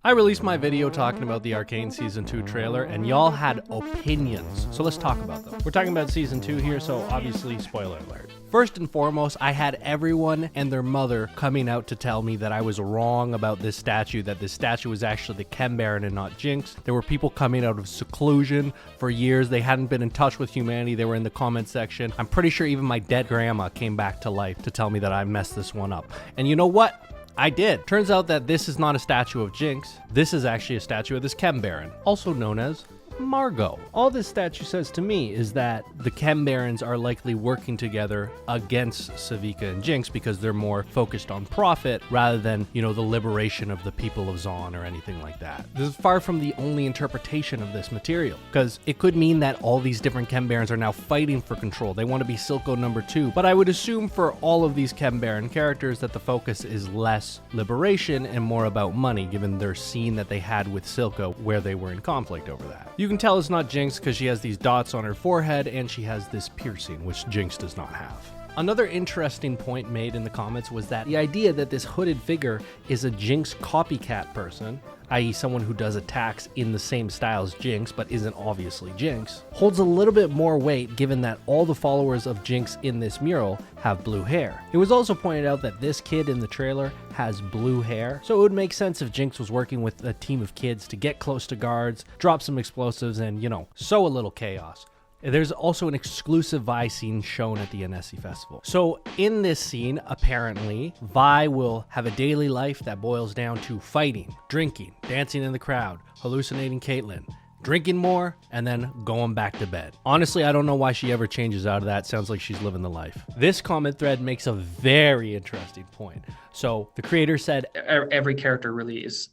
I released my video talking about the Arcane Season 2 trailer, and y'all had opinions, so let's talk about them. We're talking about Season 2 here, so obviously, spoiler alert. First and foremost, I had everyone and their mother coming out to tell me that I was wrong about this statue, that this statue was actually the Chem Baron and not Jinx. There were people coming out of seclusion for years. They hadn't been in touch with humanity. They were in the comment section. I'm pretty sure even my dead grandma came back to life to tell me that I messed this one up. And you know what? I did. Turns out that this is not a statue of Jinx. This is actually a statue of this Chem Baron, also known as Margot. All this statue says to me is that the Chem Barons are likely working together against Savika and Jinx because they're more focused on profit rather than, the liberation of the people of Zaun or anything like that. This is far from the only interpretation of this material, because it could mean that all these different Chem Barons are now fighting for control. They want to be Silco number 2, but I would assume for all of these Chem Baron characters that the focus is less liberation and more about money, given their scene that they had with Silco where they were in conflict over that. You can tell it's not Jinx because she has these dots on her forehead and she has this piercing, which Jinx does not have. Another interesting point made in the comments was that the idea that this hooded figure is a Jinx copycat person, i.e. someone who does attacks in the same style as Jinx but isn't obviously Jinx, holds a little bit more weight given that all the followers of Jinx in this mural have blue hair. It was also pointed out that this kid in the trailer has blue hair, so it would make sense if Jinx was working with a team of kids to get close to guards, drop some explosives, and, sow a little chaos. There's also an exclusive Vi scene shown at the Annecy Festival. So in this scene, apparently, Vi will have a daily life that boils down to fighting, drinking, dancing in the crowd, hallucinating Caitlyn, drinking more, and then going back to bed. Honestly, I don't know why she ever changes out of that. Sounds like she's living the life. This comment thread makes a very interesting point. So the creator said, every character really is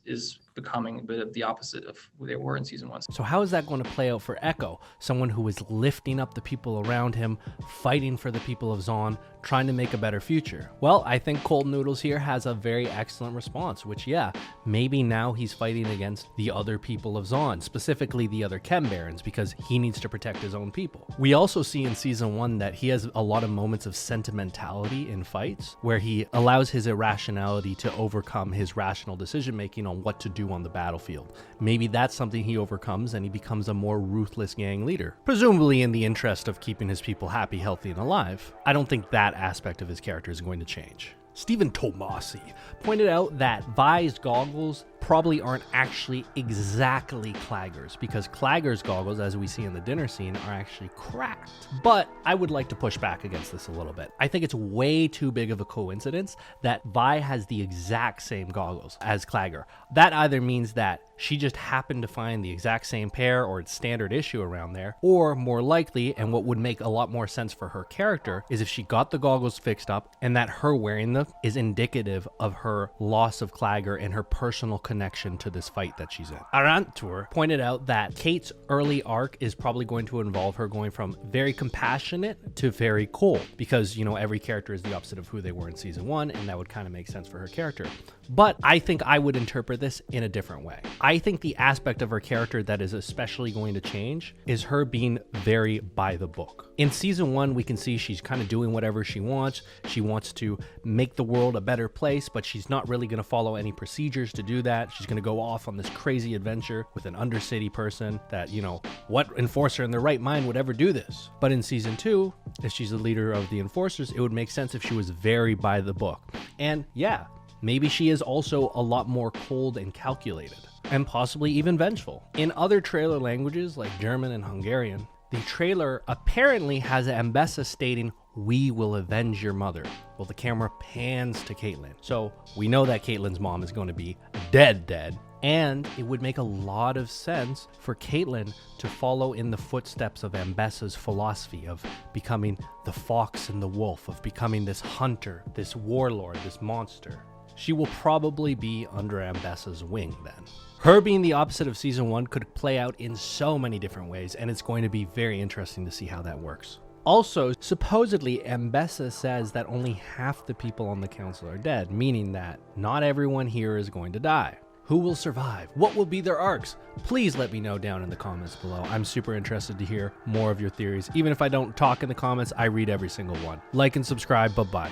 becoming a bit of the opposite of who they were in season 1. So how is that going to play out for Ekko? Someone who is lifting up the people around him, fighting for the people of Zaun, trying to make a better future. Well, I think Cold Noodles here has a very excellent response, which maybe now he's fighting against the other people of Zaun, specifically the other Chem Barons, because he needs to protect his own people. We also see in season 1 that he has a lot of moments of sentimentality in fights, where he allows his irrationality to overcome his rational decision making on what to do on the battlefield. Maybe that's something he overcomes and he becomes a more ruthless gang leader, presumably in the interest of keeping his people happy, healthy, and alive. I don't think that aspect of his character is going to change. Stephen Tomasi pointed out that Vi's goggles probably aren't actually exactly Clagger's, because Clagger's goggles, as we see in the dinner scene, are actually cracked. But I would like to push back against this a little bit. I think it's way too big of a coincidence that Vi has the exact same goggles as Clagger. That either means that she just happened to find the exact same pair or it's standard issue around there, or more likely, and what would make a lot more sense for her character, is if she got the goggles fixed up and that her wearing them is indicative of her loss of Clagger and her personal connection to this fight that she's in. Arantur pointed out that Kate's early arc is probably going to involve her going from very compassionate to very cold, because every character is the opposite of who they were in season 1, and that would kind of make sense for her character. But I think I would interpret this in a different way. I think the aspect of her character that is especially going to change is her being very by the book. In season 1, we can see she's kind of doing whatever she wants. She wants to make the world a better place, but she's not really going to follow any procedures to do that. She's going to go off on this crazy adventure with an Undercity person that, what enforcer in their right mind would ever do this? But in season 2, if she's the leader of the enforcers, it would make sense if she was very by the book. And maybe she is also a lot more cold and calculated, and possibly even vengeful. In other trailer languages like German and Hungarian, the trailer apparently has Ambessa stating, "We will avenge your mother." Well, the camera pans to Caitlyn. So we know that Caitlyn's mom is going to be dead. And it would make a lot of sense for Caitlyn to follow in the footsteps of Ambessa's philosophy of becoming the fox and the wolf, of becoming this hunter, this warlord, this monster. She will probably be under Ambessa's wing then. Her being the opposite of season 1 could play out in so many different ways, and it's going to be very interesting to see how that works. Also, supposedly, Ambessa says that only half the people on the council are dead, meaning that not everyone here is going to die. Who will survive? What will be their arcs? Please let me know down in the comments below. I'm super interested to hear more of your theories. Even if I don't talk in the comments, I read every single one. Like and subscribe. Bye-bye.